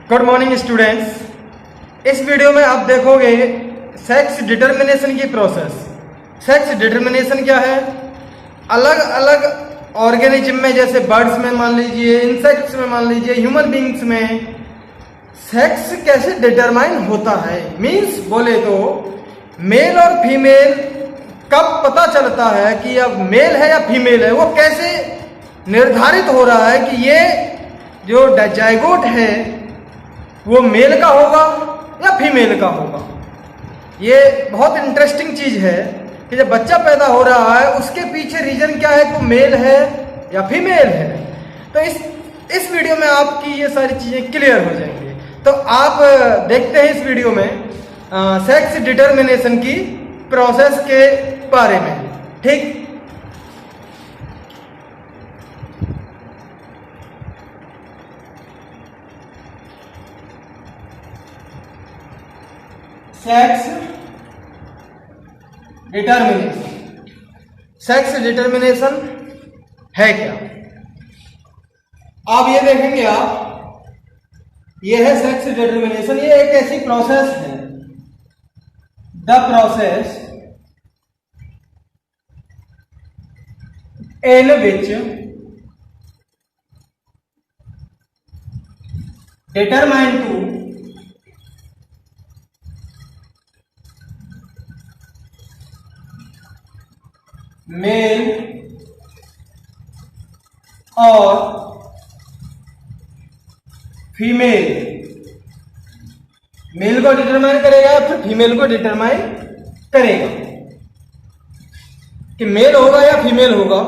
Good morning students. इस video में आप देखोगे सेक्स डिटर्मिनेशन की प्रोसेस। सेक्स डिटर्मिनेशन क्या है? अलग अलग ऑर्गेनिज्म में, जैसे बर्ड्स में मान लीजिए, इंसेक्ट्स में मान लीजिए, ह्यूमन बींग्स में सेक्स कैसे डिटरमाइन होता है। मीन्स बोले तो मेल और फीमेल कब पता चलता है कि अब मेल है या फीमेल है, वो कैसे निर्धारित हो रहा है कि ये जो जाइगोट है वो मेल का होगा या फीमेल का होगा। ये बहुत इंटरेस्टिंग चीज है कि जब बच्चा पैदा हो रहा है उसके पीछे रीजन क्या है कि वो मेल है या फीमेल है। तो इस वीडियो में आपकी ये सारी चीजें क्लियर हो जाएंगी। तो आप देखते हैं इस वीडियो में सेक्स डिटर्मिनेशन की प्रोसेस के बारे में। ठीक, सेक्स डिटर्मिनेशन। सेक्स डिटर्मिनेशन है क्या? आप ये देखेंगे, ये है सेक्स डिटर्मिनेशन। ये एक ऐसी प्रोसेस है, the process in which determine to male और फीमेल। मेल को डिटरमाइन करेगा या फिर फीमेल को डिटरमाइन करेगा कि मेल होगा या फीमेल होगा।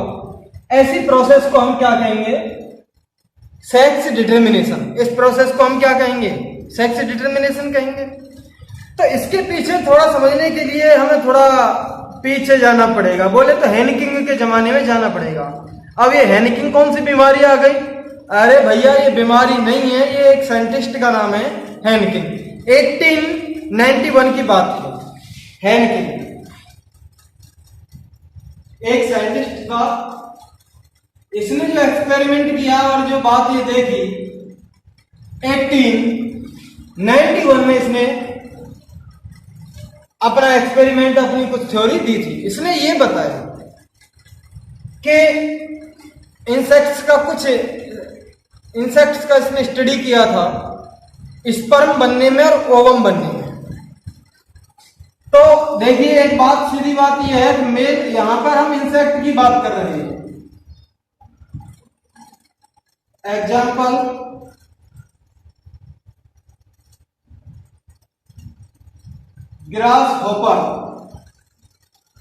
ऐसी प्रोसेस को हम क्या कहेंगे? Sex determination. इस प्रोसेस को हम क्या कहेंगे? सेक्स डिटरमिनेशन कहेंगे। तो इसके पीछे थोड़ा समझने के लिए हमें थोड़ा पीछे जाना पड़ेगा। बोले तो हैनिकिंग के जमाने में जाना पड़ेगा। अब ये हैनिकिंग कौन सी बीमारी आ गई? अरे भैया, ये बीमारी नहीं है, ये एक साइंटिस्ट का नाम है हैनिकिंग। 1891 की बात है। हैनिकिंग एक साइंटिस्ट था, इसने जो एक्सपेरिमेंट किया और जो बात ये देखी, 1891 में इसने अपना एक्सपेरिमेंट, अपनी कुछ थ्योरी दी थी। इसने ये बताया कि इंसेक्ट्स का इसने स्टडी किया था, स्पर्म बनने में और ओवम बनने में। तो देखिए, एक बात, सीधी बात यह है कि मेल, यहां पर हम इंसेक्ट की बात कर रहे हैं। Example, grass hopper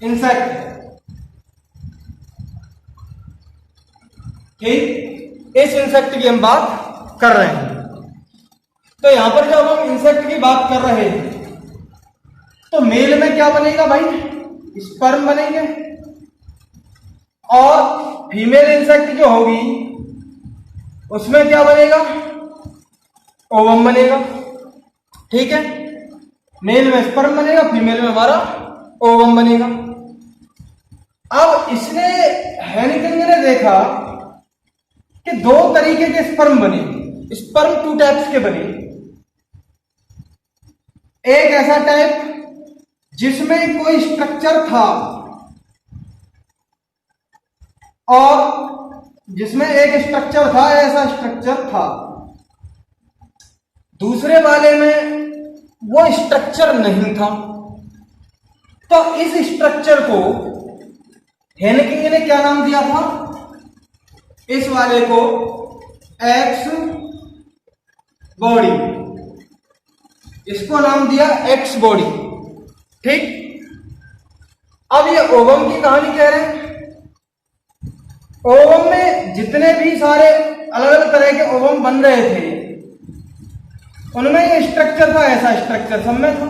insect. ठीक, इस इंसेक्ट की हम बात कर रहे हैं। तो यहां पर जब हम इंसेक्ट की बात कर रहे हैं तो मेल में क्या बनेगा भाई? स्पर्म बनेंगे, और फीमेल इंसेक्ट जो होगी उसमें क्या बनेगा? ओवम बनेगा। ठीक है, मेल में स्पर्म बनेगा, फीमेल में हमारा ओवम बनेगा। अब इसने, हैनिकिंग ने देखा कि दो तरीके के स्पर्म बने। स्पर्म टू टाइप्स के बने। एक ऐसा टाइप जिसमें कोई स्ट्रक्चर था, और जिसमें एक स्ट्रक्चर था, ऐसा स्ट्रक्चर था। दूसरे वाले में वो स्ट्रक्चर नहीं था। तो इस स्ट्रक्चर को हैनिकिंग ने क्या नाम दिया था? इस वाले को एक्स बॉडी, इसको नाम दिया एक्स बॉडी। ठीक, अब ये ओवम की कहानी कह रहे हैं। ओवम में जितने भी सारे अलग अलग तरह के ओवम बन रहे थे, उनमें ये स्ट्रक्चर था, ऐसा स्ट्रक्चर सब में था।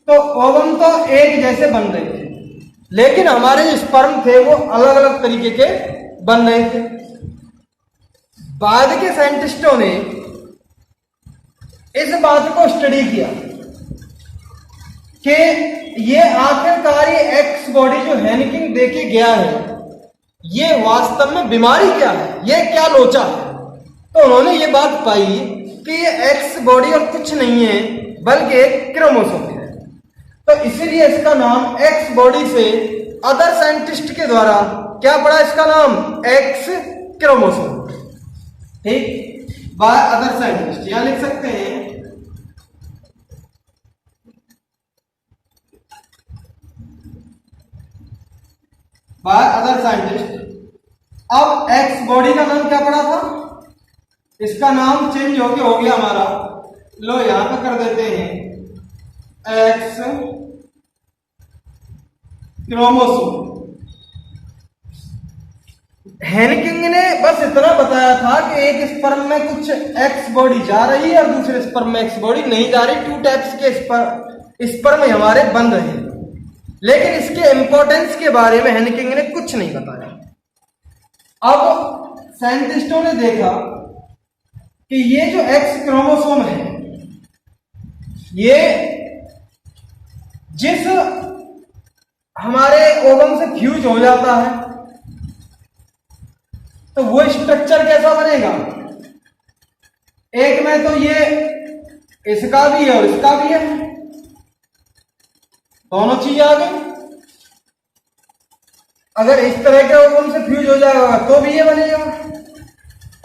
तो ओवम तो एक जैसे बन रहे थे, लेकिन हमारे जो स्पर्म थे वो अलग अलग तरीके के बन रहे थे। बाद के साइंटिस्टों ने इस बात को स्टडी किया कि ये आखिरकार ये एक्स बॉडी जो हैनिकिंग देके गया है, ये वास्तव में बीमारी क्या है, ये क्या लोचा है। तो उन्होंने ये बात पाई कि ये एक्स बॉडी और कुछ नहीं है बल्कि एक क्रोमोसोम है। तो इसीलिए इसका नाम एक्स बॉडी से अदर साइंटिस्ट के द्वारा क्या पड़ा, इसका नाम एक्स क्रोमोसोम। ठीक, बाय अदर साइंटिस्ट यहां लिख सकते हैं बाय अदर साइंटिस्ट। अब एक्स बॉडी का नाम क्या पड़ा था, इसका नाम चेंज हो गया हमारा, लो यहां पे कर देते हैं एक्स क्रोमोसोम। हेनकिंग ने बस इतना बताया था कि एक स्पर्म में कुछ एक्स बॉडी जा रही है और दूसरे स्पर्म में एक्स बॉडी नहीं जा रही, टू टाइप्स के स्पर्म हमारे बन रहे हैं, लेकिन इसके इंपॉर्टेंस के बारे में हेनकिंग ने कुछ नहीं बताया। अब साइंटिस्टों ने देखा कि ये जो एक्स क्रोमोसोम है ये जिस हमारे ओवम से फ्यूज हो जाता है तो वो स्ट्रक्चर कैसा बनेगा, एक में तो ये इसका भी है और इसका भी है, दोनों चीज आ गई। अगर इस तरह के ओवम से फ्यूज हो जाएगा तो भी ये बनेगा,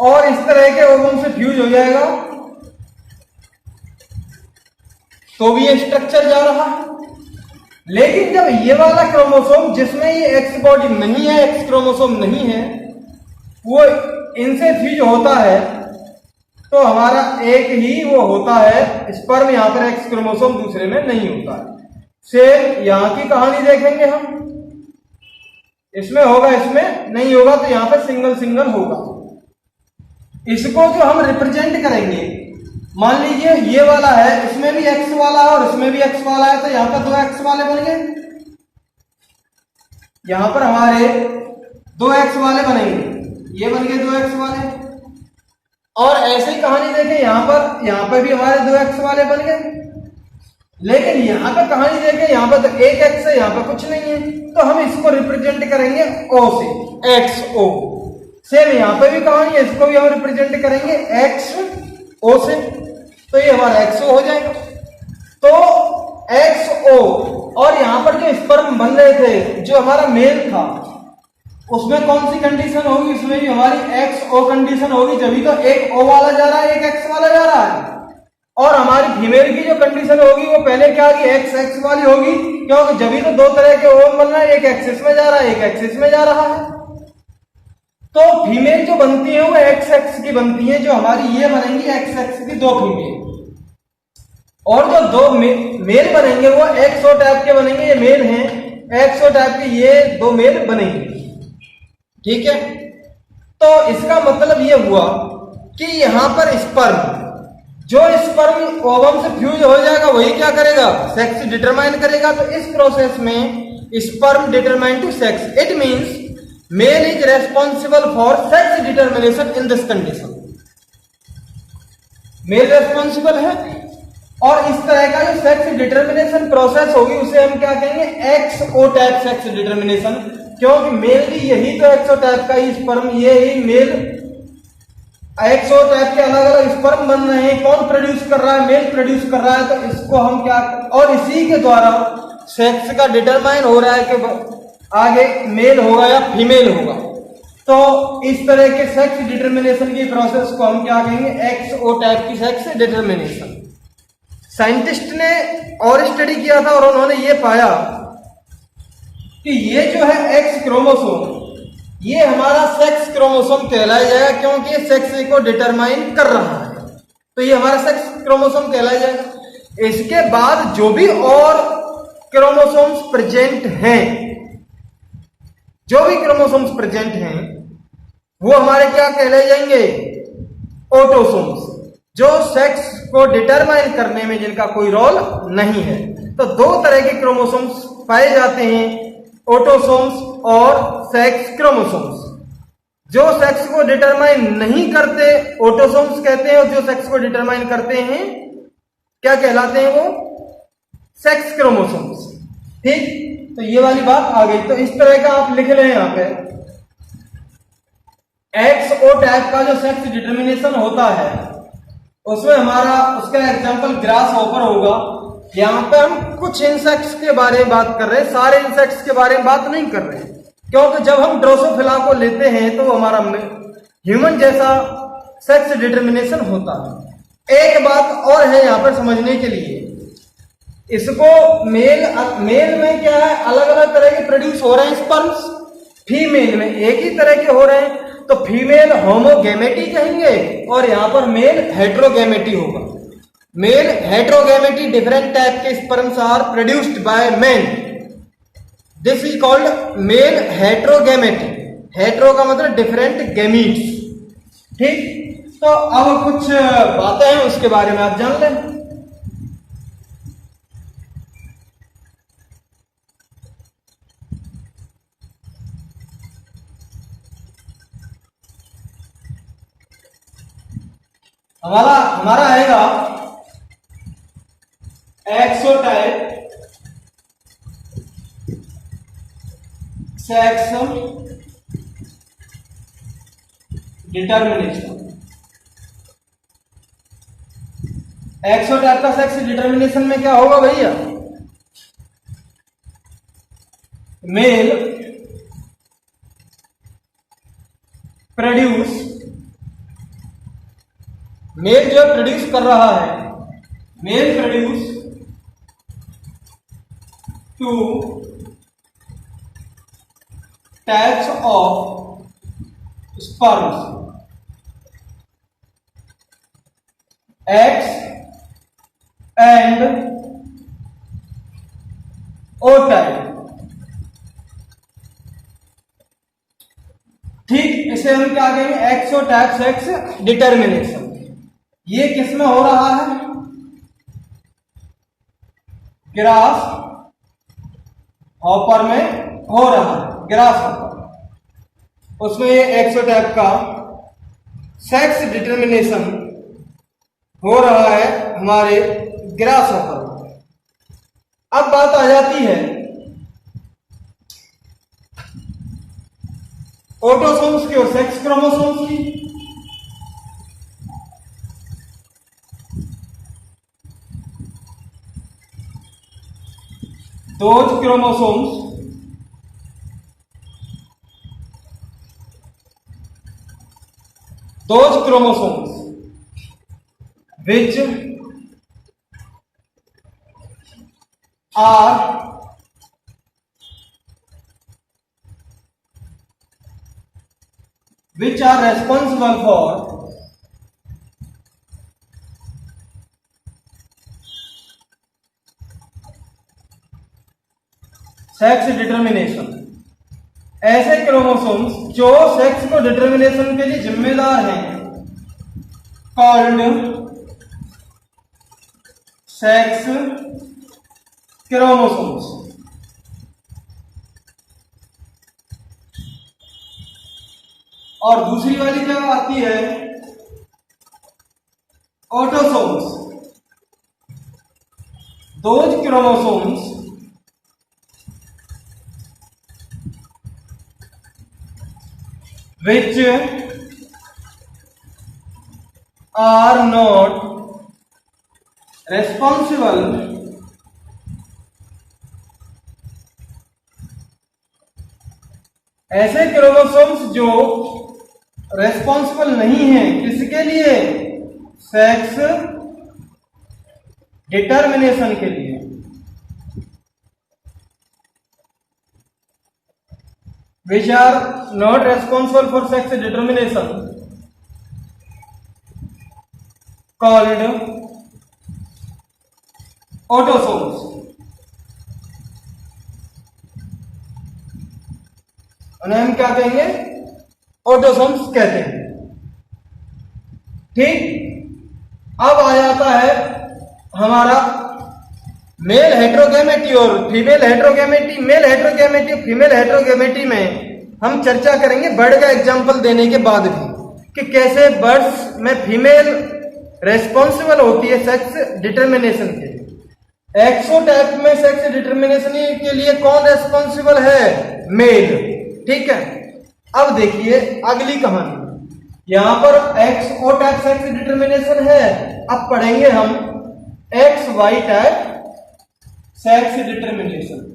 और इस तरह के ओवम से फ्यूज हो जाएगा तो भी ये स्ट्रक्चर जा रहा है। लेकिन जब ये वाला क्रोमोसोम जिसमें ये एक्स बॉडी नहीं है, एक्स क्रोमोसोम नहीं है, वो इनसे फ्यूज होता है तो हमारा एक ही वो होता है स्पर्म, यहां पर एक्स क्रोमोसोम दूसरे में नहीं होता है। सेम यहां की कहानी देखेंगे हम, इसमें होगा इसमें नहीं होगा, तो यहां पर सिंगल सिंगल होगा। इसको जो हम रिप्रेजेंट करेंगे, मान लीजिए ये वाला है, इसमें भी एक्स वाला है और इसमें भी एक्स वाला है, तो यहां पर दो एक्स वाले बन गए, यहां पर हमारे दो एक्स वाले बनेंगे, ये बन गए दो एक्स वाले। और ऐसे ही कहानी देखें यहां पर भी हमारे दो एक्स वाले बन गए, लेकिन यहां पर कहानी देखें यहां पर तो एक एक्स है, यहां पर कुछ नहीं है, तो हम इसको रिप्रेजेंट करेंगे ओ से, एक्स ओ। सेम यहां पर भी कहानी है, इसको भी हम रिप्रेजेंट करेंगे एक्स ओ से, तो ये हमारा एक्स ओ हो जाएगा। तो एक्स ओ, और यहां पर जो स्पर्म बन रहे थे जो हमारा मेल था उसमें कौन सी कंडीशन होगी, उसमें भी हमारी एक्स ओ कंडीशन होगी, जभी तो एक ओ वाला जा रहा है एक एक्स वाला जा रहा है। और हमारी फीमेल की जो कंडीशन होगी वो पहले क्या होगी, एक्स एक्स वाली होगी, क्योंकि जभी तो दो तरह के ओवम बन रहा है, एक एक्सिस में जा रहा है एक एक्सिस में जा रहा है। तो फीमेल जो बनती है वो एक्स एक्स की बनती है, जो हमारी ये बनेंगी एक्स एक्स की दो फीमेल, और जो दो मेल बनेंगे वो एक्स ओ टाइप के बनेंगे, ये मेल हैं, एक्स ओ टाइप के ये दो मेल बनेंगे। ठीक है, तो इसका मतलब ये हुआ कि यहां पर स्पर्म, जो स्पर्म ओवम से फ्यूज हो जाएगा वही क्या करेगा, सेक्स डिटरमाइन करेगा। तो इस प्रोसेस में sperm determine to sex, it means male is responsible for sex determination in this condition, male responsible है। और इस तरह का जो सेक्स डिटरमिनेशन प्रोसेस होगी उसे हम क्या कहेंगे, x O type sex determination, क्योंकि मेल भी यही तो एक्स ओ टाइप का ही स्पर्म, ये ही मेल एक्स ओ टाइप के अलग अलग स्पर्म बन रहे हैं, कौन प्रोड्यूस कर रहा है, मेल प्रोड्यूस कर रहा है, तो इसको हम क्या, और इसी के द्वारा सेक्स का डिटरमाइन हो रहा है कि आगे मेल होगा या फीमेल होगा। तो इस तरह के सेक्स डिटरमिनेशन की प्रोसेस को हम क्या कहेंगे, एक्स ओ टाइप की सेक्स डिटरमिनेशन। साइंटिस्ट ने और स्टडी किया था और उन्होंने ये पाया कि ये जो है एक्स क्रोमोसोम, ये हमारा सेक्स क्रोमोसोम कहलाया जाएगा, क्योंकि ये सेक्स को डिटरमाइन कर रहा है, तो ये हमारा सेक्स क्रोमोसोम कहलाया जाएगा। इसके बाद जो भी और क्रोमोसोम्स प्रेजेंट हैं, जो भी क्रोमोसोम्स प्रेजेंट हैं वो हमारे क्या कहलाए जाएंगे, ऑटोसोम्स, जो सेक्स को डिटरमाइन करने में जिनका कोई रोल नहीं है। तो दो तरह के क्रोमोसोम्स पाए जाते हैं, ऑटोसोम्स और सेक्स क्रोमोसोम्स। जो सेक्स को डिटरमाइन नहीं करते ऑटोसोम्स कहते हैं, और जो सेक्स को डिटरमाइन करते हैं क्या कहलाते हैं, वो सेक्स क्रोमोसोम्स। ठीक, तो ये वाली बात आ गई। तो इस तरह का आप लिख लें यहां पे, एक्स ओ टाइप का जो सेक्स डिटरमिनेशन होता है उसमें हमारा उसका एग्जांपल ग्रास हॉपर होगा। यहाँ पे हम कुछ इंसेक्ट्स के बारे में बात कर रहे हैं, सारे इंसेक्ट्स के बारे में बात नहीं कर रहे हैं, क्योंकि जब हम ड्रोसोफिला को लेते हैं तो हमारा ह्यूमन जैसा सेक्स डिटर्मिनेशन होता है। एक बात और है यहाँ पर समझने के लिए, इसको मेल में क्या है, अलग अलग तरह के प्रोड्यूस हो रहे हैं स्पर्म्स, फीमेल में एक ही तरह के हो रहे हैं, तो फीमेल होमोगेमेटी कहेंगे और यहाँ पर मेल हेट्रोगेमेटी होगा। मेल हेट्रोगेमेटी, डिफरेंट टाइप के sperms are produced by men, this is called male heterogamety. Hetero का मतलब डिफरेंट गैमीट्स, ठीक। तो अब कुछ बातें हैं उसके बारे में आप जान लें। हमारा आएगा एक्सोटाइप सेक्स डिटर्मिनेशन। एक्सोटाइप का सेक्स डिटर्मिनेशन में क्या होगा भैया, मेल प्रोड्यूस, मेल जो प्रोड्यूस कर रहा है, male produce two types of sperms, X and O type, ठीक। इसे हम क्या कहेंगे, एक्सोटाइप सेक्स डिटर्मिनेशन। ये किसमें हो रहा है, ग्रास हॉपर में हो रहा है, ग्रास हॉपर, उसमें ये एक्सोटाइप का सेक्स डिटर्मिनेशन हो रहा है हमारे ग्रास हॉपर में। अब बात आ जाती है ऑटोसोम्स की और सेक्स क्रोमोसोम्स की। Those chromosomes which are responsible for sex determination, ऐसे क्रोमोसोम्स जो सेक्स को डिटर्मिनेशन के लिए जिम्मेदार हैं, कॉल्ड सेक्स क्रोमोसोम्स। और दूसरी वाली क्या आती है, autosomes, those chromosomes which are not responsible ऐसे क्रोमोसोम्स जो रेस्पॉन्सिबल नहीं है किसके लिए, सेक्स डिटर्मिनेशन के लिए। Which are not responsible for sex determination called autosomes। उन्हें हम क्या कहेंगे, ऑटोसोम्स कहते हैं, ठीक। अब आ जाता है हमारा मेल हेट्रोगेमेटी और फीमेल हेट्रोगेमेटी। मेल हेट्रोगेमेटी, फीमेल हेट्रोगेमेटी में हम चर्चा करेंगे बर्ड का एग्जांपल देने के बाद भी, कि कैसे बर्ड्स में फीमेल रेस्पॉन्सिबल होती है सेक्स डिटर्मिनेशन के लिए। एक्सोटाइप में सेक्स डिटर्मिनेशन के लिए कौन रेस्पॉन्सिबल है, मेल, ठीक है। अब देखिए अगली कहानी, यहां पर X O type sex determination है। अब पढ़ेंगे हम X Y type sex determination.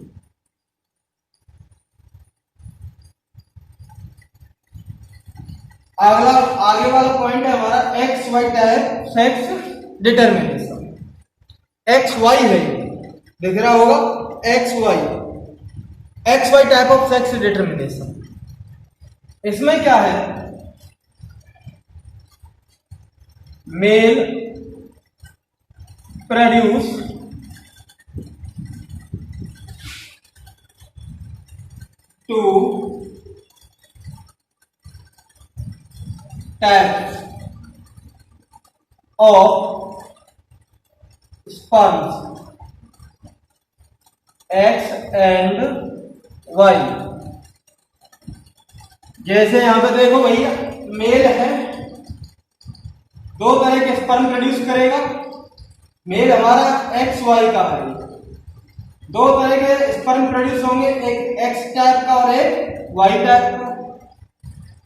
अगला आगे वाला पॉइंट है हमारा X Y type sex determination. X Y है, दिख रहा होगा X Y type of sex determination. इसमें क्या है, male produce two types of sperms X and Y. जैसे यहां पे देखो भैया, मेल है, दो तरह के स्पर्म प्रोड्यूस करेगा। मेल हमारा एक्स वाई का है, दो तरह के स्पर्म प्रोड्यूस होंगे, एक एक्स टाइप का और एक वाई टाइप का।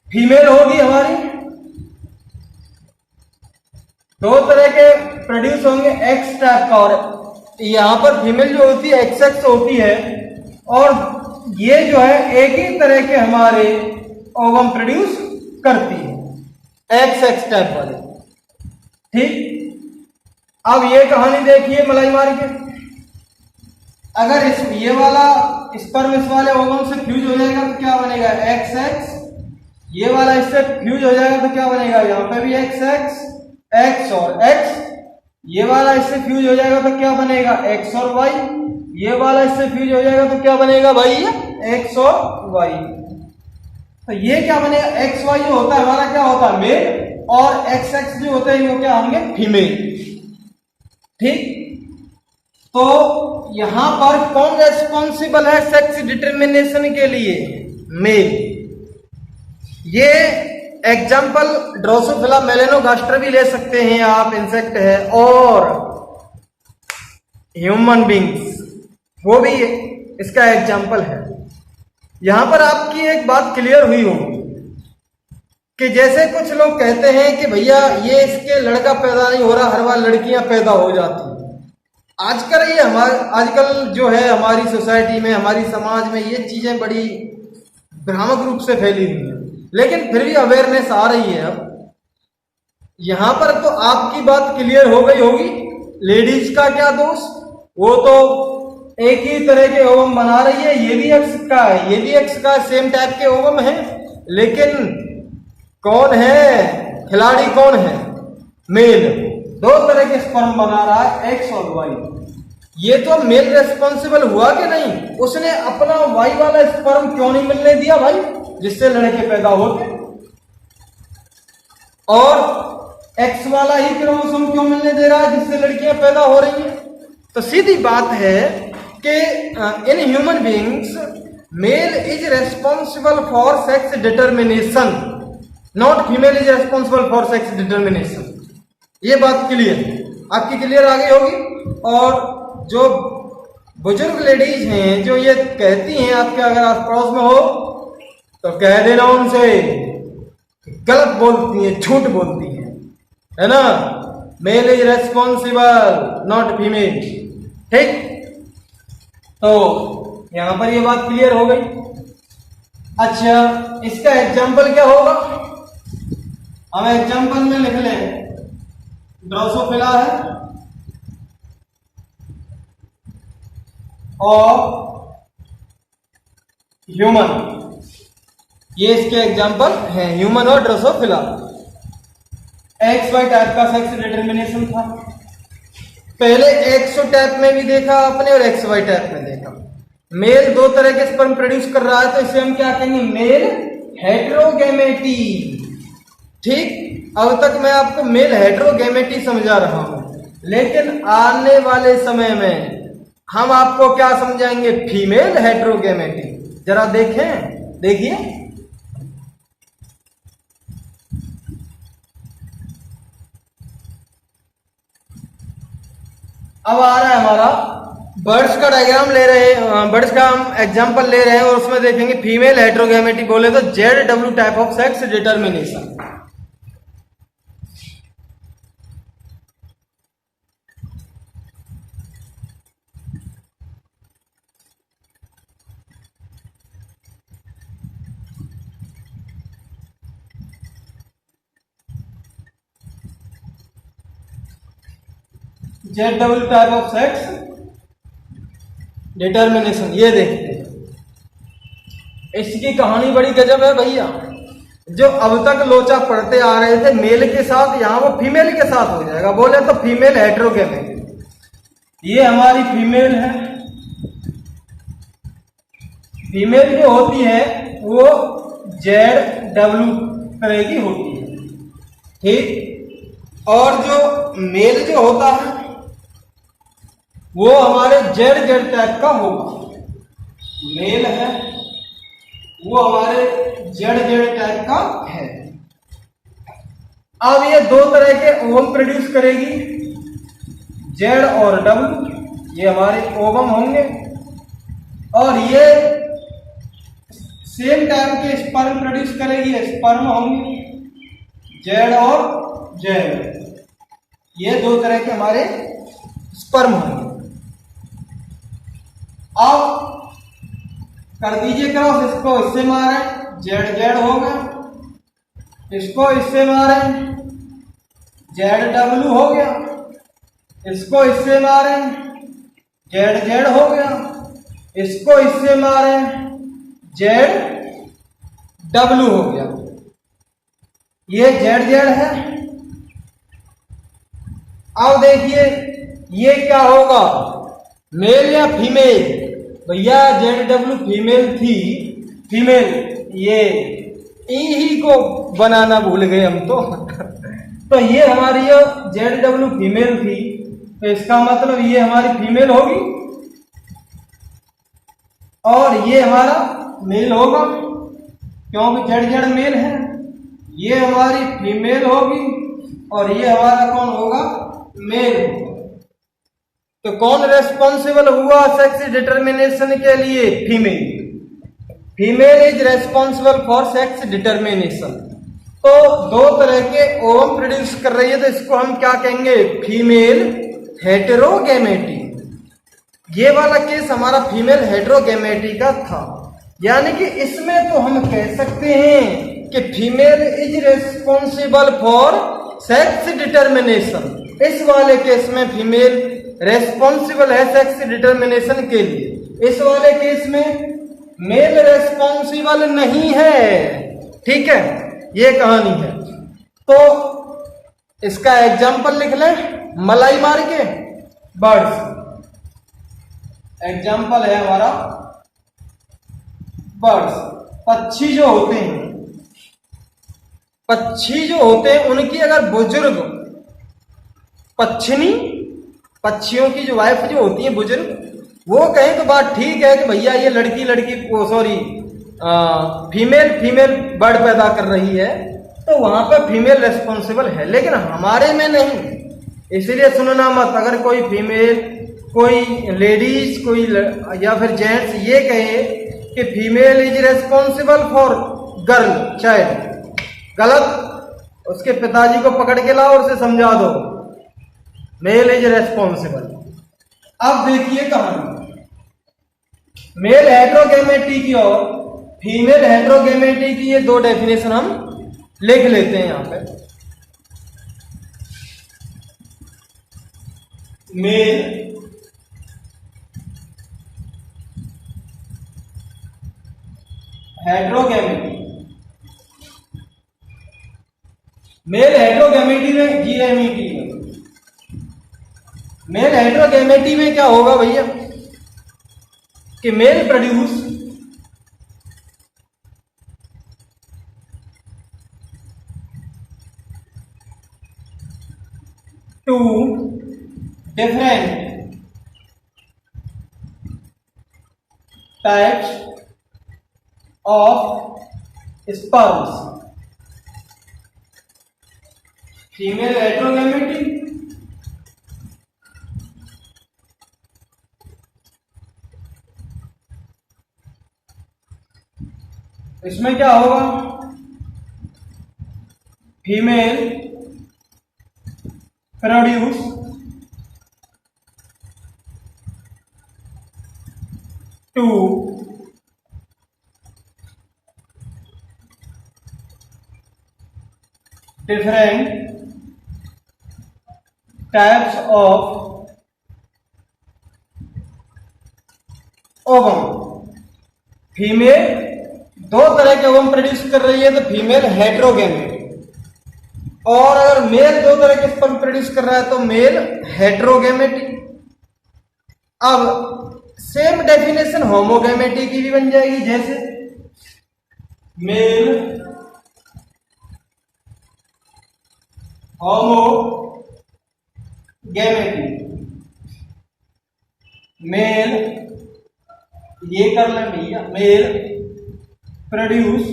फीमेल होगी हमारी, दो तरह के प्रोड्यूस होंगे एक्स टाइप का, और यहां पर फीमेल जो होती है एक्स एक्स होती है, और ये जो है एक ही तरह के हमारे ओवम प्रोड्यूस करती है, एक्स एक्स टाइप वाले। ठीक, अब ये कहानी देखिए मलाई मार के, अगर ये वाला स्पर्म इस वाले ओवम से फ्यूज हो जाएगा तो क्या बनेगा एक्स एक्स, ये वाला इससे फ्यूज हो जाएगा तो क्या बनेगा, यहां पे भी एक्स एक्स एक्स और एक्स, ये वाला इससे फ्यूज हो जाएगा तो क्या बनेगा एक्स और वाई, ये वाला इससे फ्यूज हो जाएगा तो क्या बनेगा भाई एक्स और वाई। तो ये क्या बनेगा, एक्स वाई जो होता है हमारा क्या होता है मेल, और एक्स एक्स जो होते हैं वो क्या होंगे फीमेल। ठीक, तो यहां पर कौन रेस्पॉन्सिबल है सेक्स डिटरमिनेशन के लिए, मेल। ये एग्जाम्पल ड्रोसोफिला मेलेनोगास्टर भी ले सकते हैं आप, इंसेक्ट है, और ह्यूमन बींग्स वो भी इसका एग्जाम्पल है। यहां पर आपकी एक बात क्लियर हुई होगी कि जैसे कुछ लोग कहते हैं कि भैया ये इसके लड़का पैदा नहीं हो रहा, हर बार लड़कियां पैदा हो जाती हैं। आजकल जो है हमारी सोसाइटी में, हमारी समाज में ये चीजें बड़ी भ्रामक रूप से फैली हुई हैं, लेकिन फिर भी अवेयरनेस आ रही है। अब यहां पर तो आपकी बात क्लियर हो गई होगी, लेडीज का क्या दोष, वो तो एक ही तरह के ओवम बना रही है, ये भी एक्स का है, ये भी एक्स का, सेम टाइप के ओवम है, लेकिन कौन है खिलाड़ी, कौन है मेल, दो तरह के स्पर्म बना रहा है एक्स और वाई। ये तो मेल रेस्पॉन्सिबल हुआ कि नहीं, उसने अपना वाई वाला स्पर्म क्यों नहीं मिलने दिया भाई जिससे लड़के पैदा होते, और एक्स वाला ही क्रोमोसोम क्यों मिलने दे रहा है जिससे लड़कियां पैदा हो रही हैं। तो सीधी बात है कि in human beings male is responsible for sex determination, not female is responsible for sex determination. ये बात क्लियर आपकी क्लियर आ गई होगी। और जो बुजुर्ग लेडीज हैं जो ये कहती हैं आपके अगर आस पड़ोस में हो तो कह देना उनसे, गलत बोलती हैं, झूठ बोलती हैं, है ना, male is responsible not female. ठीक, तो यहां पर ये बात क्लियर हो गई। अच्छा, इसका एग्जाम्पल क्या होगा, हम एग्जाम्पल में लिख लें, ड्रोसोफिला है और ह्यूमन, ये इसके एग्जाम्पल हैं, ह्यूमन और ड्रोसोफिला। एक्स वाई टाइप का सेक्स डिटरमिनेशन था, पहले एक्सो टाइप में भी देखा आपने और एक्स वाई टाइप में देखा। मेल दो तरह के स्पर्म प्रोड्यूस कर रहा है तो इसे हम क्या कहेंगे, मेल हेटेरोगैमेटी। ठीक, अब तक मैं आपको मेल हेटेरोगैमेटी समझा रहा हूं, लेकिन आने वाले समय में हम आपको क्या समझाएंगे, फीमेल हेटेरोगैमेटी। जरा देखें, देखिए अब आ रहा है हमारा बर्ड्स का डायग्राम ले रहे हैं, बर्ड्स का हम एग्जांपल ले रहे हैं और उसमें देखेंगे फीमेल हेटेरोगैमेटी बोले तो ZW type of sex determination. ZW type of sex determination. ये देखते हैं, इसकी कहानी बड़ी गजब है भैया। जो अब तक लोचा पढ़ते आ रहे थे मेल के साथ, यहां वो फीमेल के साथ हो जाएगा। बोले तो फीमेल हेटेरोगेमेटी। ये हमारी फीमेल है। फीमेल जो होती है वो ZW तरह की होती है, ठीक। और जो मेल जो होता है वो हमारे ZZ टाइप का होगा। मेल है वो हमारे ZZ टाइप का है। अब ये दो तरह के ओवम प्रोड्यूस करेगी, Z और W। ये हमारे ओवम होंगे और ये सेम टाइम के स्पर्म प्रोड्यूस करेगी, स्पर्म होंगे Z और Z। ये दो तरह के हमारे स्पर्म होंगे। अब कर दीजिए क्रॉस, इसको इससे मारे ZZ होगा, इसको इससे मारे ZW हो गया, इसको इससे मारे ZZ हो गया, इसको इससे मारे ZW हो गया। ये ZZ है। अब देखिए ये क्या होगा, मेल या फीमेल। भैया ZW फीमेल थी, फीमेल, ये ही को बनाना भूल गए हम तो तो ये हमारी ZW फीमेल थी, तो इसका मतलब ये हमारी फीमेल होगी और ये हमारा मेल होगा, क्योंकि ZZ मेल है। ये हमारी फीमेल होगी और ये हमारा कौन होगा, मेल होगा। तो कौन रेस्पॉन्सिबल हुआ सेक्स डिटर्मिनेशन के लिए, female. Female is responsible for sex determination. तो दो तरह के ओवम प्रोड्यूस कर रही है, तो इसको हम क्या कहेंगे, फीमेल हेटेरोगेमेटी। ये वाला केस हमारा फीमेल हेटेरोगेमेटी का था, यानी कि इसमें तो हम कह सकते हैं कि female is responsible for sex determination. इस वाले केस में फीमेल रेस्पॉन्सिबल है सेक्स डिटर्मिनेशन के लिए। इस वाले केस में मेल रेस्पॉन्सिबल नहीं है, ठीक है। ये कहानी है। तो इसका एग्जाम्पल लिख लें, मलाई मार के बर्ड्स। एग्जाम्पल है हमारा बर्ड्स। पक्षी जो होते हैं, पक्षी जो होते हैं उनकी अगर बुजुर्ग पक्षिणी, पक्षियों की जो वाइफ जो होती है बुजुर्ग, वो कहें तो बात ठीक है कि भैया ये लड़की फीमेल बर्ड पैदा कर रही है, तो वहां पर फीमेल रेस्पॉन्सिबल है। लेकिन हमारे में नहीं। इसलिए सुनना मत, अगर कोई फीमेल, कोई लेडीज, कोई या फिर जेंट्स ये कहे कि female is responsible for girl child, गलत। उसके पिताजी को पकड़ के लाओ और उसे समझा दो, मेल इज रेस्पॉन्सिबल। अब देखिए कहानी, मेल हेटेरोगेमेटी की और फीमेल हेटेरोगेमेटी की ये दो डेफिनेशन हम लिख लेते हैं यहां पे। मेल हेटेरोगेमेटी, मेल हेटेरोगेमेटी में GMET है। मेल हेटेरोगेमेटी में क्या होगा भैया कि male produce two different types of sperms. Female heterogamety इसमें क्या होगा, female produce two different types of ovum. Female दो तरह के ओवम प्रोड्यूस कर रही है तो फीमेल हेटेरोगेमेट, और अगर मेल दो तरह के स्पर्म प्रोड्यूस कर रहा है तो मेल हेटेरोगेमेटी। अब सेम डेफिनेशन होमोगेमेटी की भी बन जाएगी, जैसे मेल होमोगेमेटी, मेल ये कर लें भैया, male produce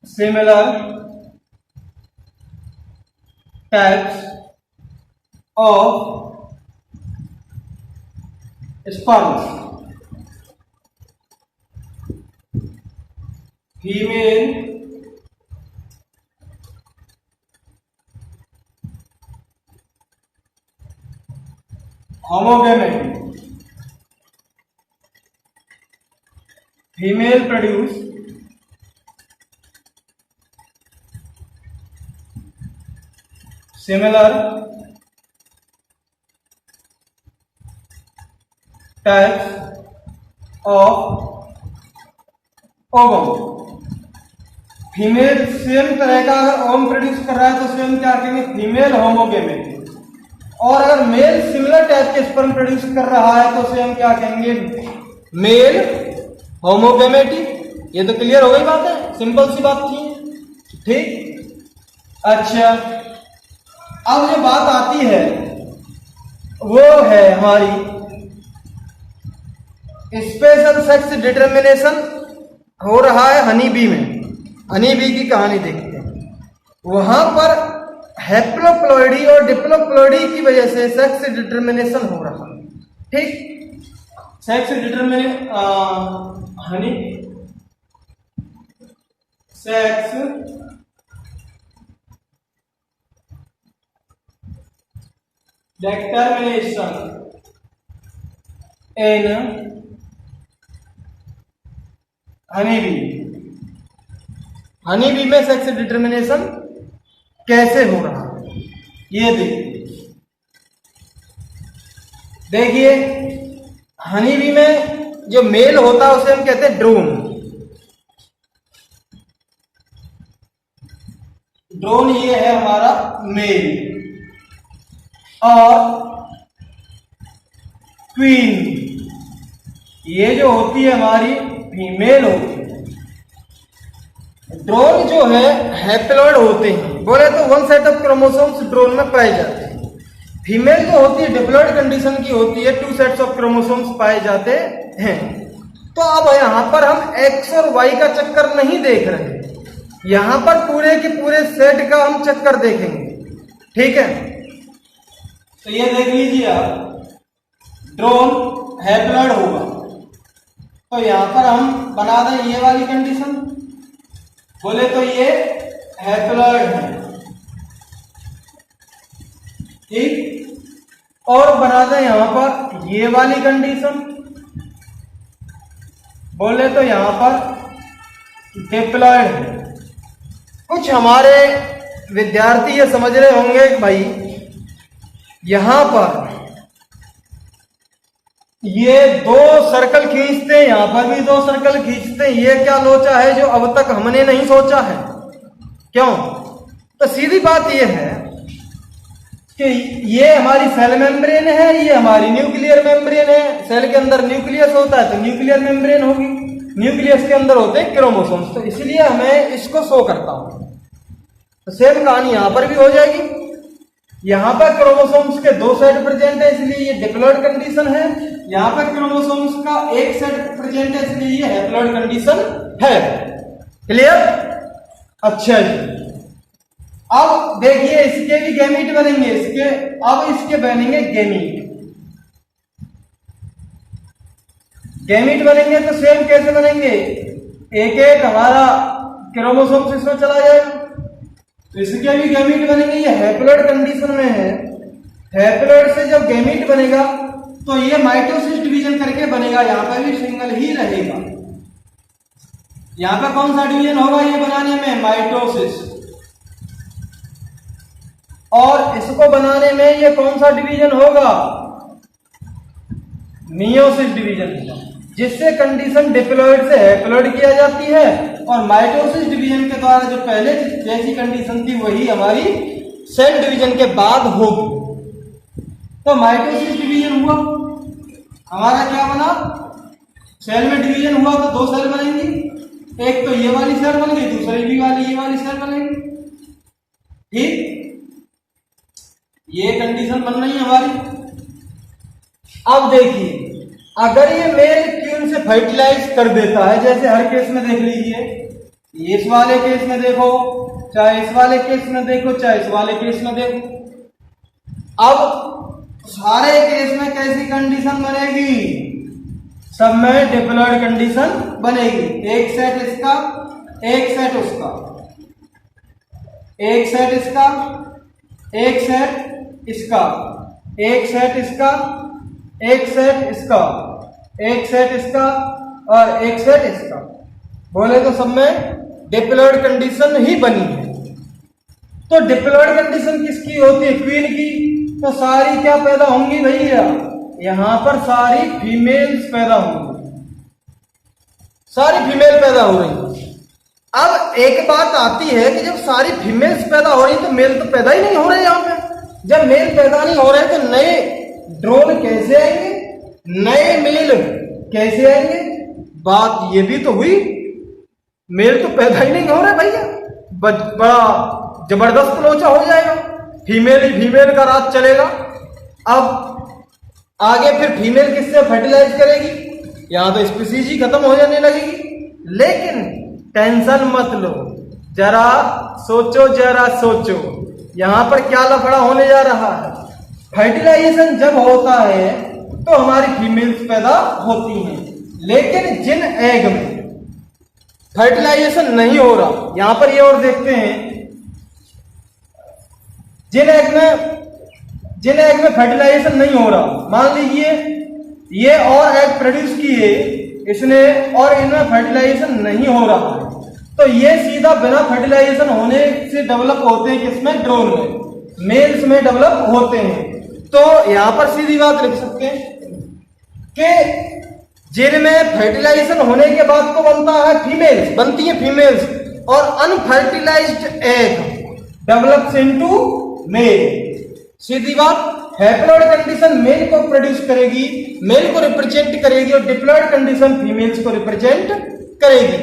similar types of sperms, female homogamety, female produce similar types of ovum. Female same तरह का अगर ओवम प्रोड्यूस कर रहा है तो सेम क्या कहेंगे, फीमेल होमोगेमेटी, और अगर मेल सिमिलर टाइप के स्पर्म प्रोड्यूस कर रहा है तो सेम क्या कहेंगे, मेल होमोगेमेटी। ये तो क्लियर हो गई बात है, सिंपल सी बात थी, ठीक। अच्छा, अब जो बात आती है वो है हमारी स्पेशल सेक्स डिटर्मिनेशन हो रहा है हनी बी में। हनी बी की कहानी देखते हैं। वहां पर हैप्लोप्लॉइडी और डिप्लोप्लॉइडी की वजह से सेक्स डिटर्मिनेशन हो रहा है, ठीक। Sex Honey sex determination in honey bee में सेक्स डिटर्मिनेशन कैसे हो रहा है ये देखिए। हनी बी में जो मेल होता है उसे हम कहते हैं ड्रोन। ड्रोन ये है हमारा मेल, और क्वीन ये जो होती है हमारी फीमेल होती है। ड्रोन जो है हैप्लॉइड होते हैं, बोले तो one set of chromosomes drone में पाए जाते हैं। फीमेल जो होती है डिप्लॉइड कंडीशन की होती है, 2 सेट्स ऑफ क्रोमोसोम्स पाए जाते हैं। तो अब यहां पर हम एक्स और वाई का चक्कर नहीं देख रहे हैं, यहां पर पूरे के पूरे सेट का हम चक्कर देखेंगे, ठीक है। तो ये देख लीजिए आप, ड्रोन हैप्लॉइड होगा तो यहां पर हम बना दें ये वाली कंडीशन, बोले तो ये हैप्लॉइड है, ठीक। और बना दें यहां पर ये वाली कंडीशन, बोले तो यहां पर डिप्लॉइड है। कुछ हमारे विद्यार्थी ये समझ रहे होंगे कि भाई यहां पर ये 2 सर्कल खींचते हैं, यहां पर भी 2 सर्कल खींचते हैं, ये क्या लोचा है जो अब तक हमने नहीं सोचा है। क्यों? तो सीधी बात ये है कि ये हमारी सेल मेम्ब्रेन है, ये हमारी न्यूक्लियर मेम्ब्रेन है। सेल के अंदर न्यूक्लियस होता है तो न्यूक्लियर मेम्ब्रेन होगी, न्यूक्लियस के अंदर होते हैं क्रोमोसोम्स, तो इसलिए हमें इसको शो करता हूं। तो सेम कहानी यहां पर भी हो जाएगी। यहां पर क्रोमोसोम्स के 2 सेट प्रेजेंट है इसलिए ये डिप्लॉइड कंडीशन है, यहां पर क्रोमोसोम्स का 1 सेट प्रेजेंट है इसलिए ये हैप्लॉइड कंडीशन है। क्लियर? अच्छा जी, अब देखिए इसके भी गैमीट बनेंगे, अब इसके बनेंगे गैमीट बनेंगे तो सेम कैसे बनेंगे, एक हमारा क्रोमोसोम्स इसमें चला जाएगा तो इसके भी गैमीट बनेंगे। ये हैप्लॉइड कंडीशन में है, हैप्लॉइड से जब गैमीट बनेगा तो ये माइटोसिस डिवीजन करके बनेगा, यहां पर भी सिंगल ही रहेगा। यहां पर कौन सा डिवीजन होगा ये बनाने में, माइटोसिस। और इसको बनाने में ये कौन सा डिवीजन होगा, मियोसिस डिवीजन होगा, जिससे कंडीशन डिप्लॉइड से हैप्लॉइड किया जाती है और माइटोसिस डिवीजन के द्वारा जो पहले जैसी कंडीशन थी वही हमारी सेल डिवीजन के बाद होगी। तो माइटोसिस डिवीजन हुआ, हमारा क्या बना, सेल में डिवीजन हुआ तो दो सेल बनेंगी, एक तो ये वाली सेल बन गई, दूसरी वाली ये वाली सेल बनेगी। ठीक, ये कंडीशन बन रही है हमारी। अब देखिए, अगर ये मेल क्वीन से फर्टिलाइज कर देता है, जैसे हर केस में देख लीजिए, इस वाले केस में देखो, चाहे इस वाले केस में देखो, चाहे इस वाले केस में देखो, अब सारे केस में कैसी कंडीशन बनेगी, सब में डिप्लॉइड कंडीशन बनेगी। एक सेट इसका, एक सेट उसका, एक सेट इसका, एक सेट इसका, एक सेट इसका, एक सेट इसका, एक सेट इसका और एक सेट इसका, बोले तो सब में डिप्लॉइड कंडीशन ही बनी है। तो डिप्लॉइड कंडीशन किसकी होती है, क्वीन की, तो सारी क्या पैदा होंगी भैया, यहां पर सारी फीमेल्स पैदा होंगी, सारी फीमेल पैदा हो रही। अब एक बात आती है कि जब सारी फीमेल्स पैदा हो रही तो मेल तो पैदा ही नहीं हो रहे यहां पे। जब मेल पैदा नहीं हो रहे तो नए ड्रोन कैसे आएंगे, नए मेल कैसे आएंगे, बात ये भी तो हुई, मेल तो पैदा ही नहीं हो रहे भैया, बड़ा जबरदस्त लोचा हो जाएगा, फीमेल ही फीमेल का राज चलेगा। अब आगे फिर फीमेल किससे फर्टिलाइज करेगी, यहां तो स्पीसीज ही खत्म हो जाने लगेगी। लेकिन टेंशन मत लो, जरा सोचो, जरा सोचो, यहां पर क्या लफड़ा होने जा रहा है। फर्टिलाइजेशन जब होता है तो हमारी फीमेल्स पैदा होती हैं, लेकिन जिन एग में फर्टिलाइजेशन नहीं हो रहा, यहां पर ये और देखते हैं, जिन एग में फर्टिलाइजेशन नहीं हो रहा, मान लीजिए ये और एग प्रोड्यूस किए इसने और इनमें फर्टिलाइजेशन नहीं हो रहा है, तो ये सीधा बिना फर्टिलाइजेशन होने से डेवलप होते हैं, किसमें, ड्रोन में, मेल्स में डेवलप होते हैं। तो यहां पर सीधी बात लिख सकते हैं कि जिनमें फर्टिलाइजेशन होने के बाद तो बनता है फीमेल्स, बनती है फीमेल्स, और unfertilised egg develops into male. सीधी बात, हैप्लॉइड कंडीशन मेल को प्रोड्यूस करेगी, मेल को रिप्रेजेंट करेगी, और डिप्लॉइड कंडीशन फीमेल्स को रिप्रेजेंट करेगी।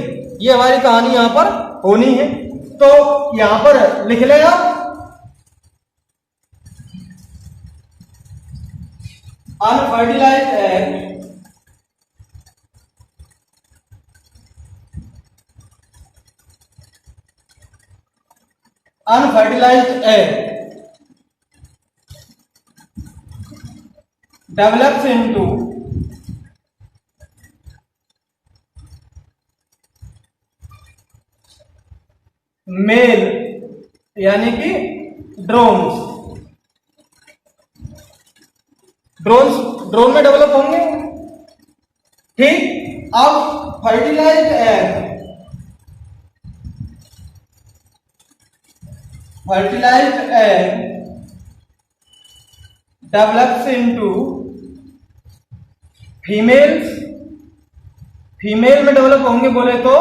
ये हमारी कहानी यहां पर होनी है। तो यहां पर लिख लें आप, unfertilized egg develops into male, यानी कि ड्रोन्स ड्रोन में डेवलप होंगे। ठीक, अब fertilized egg develops into females, female में डेवलप होंगे, बोले तो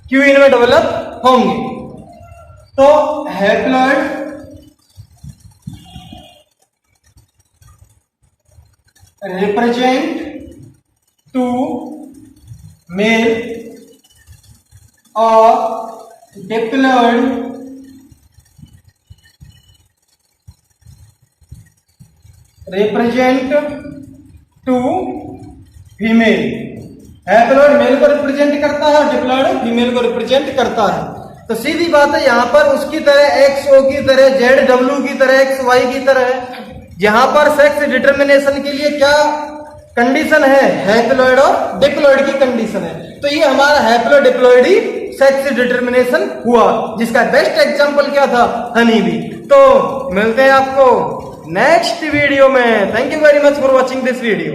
क्वीन में डेवलप होंगे। तो हैप्लॉइड रिप्रेजेंट टू मेल और diploid represent to female. Haploid male को रिप्रेजेंट करता है, डिप्लॉइड फीमेल को रिप्रेजेंट करता है। तो सीधी बात है, यहां पर उसकी तरह XO की तरह, ZW की तरह, XY की तरह, जहां पर सेक्स डिटर्मिनेशन के लिए क्या कंडीशन है, हैप्लॉइड और डिप्लॉइड की कंडीशन है। तो ये हमारा हैप्लॉइड डिप्लॉइड ही सेक्स डिटर्मिनेशन हुआ, जिसका बेस्ट एग्जांपल क्या था, हनी बी। तो मिलते हैं आपको नेक्स्ट वीडियो में। Thank you very much for watching this video.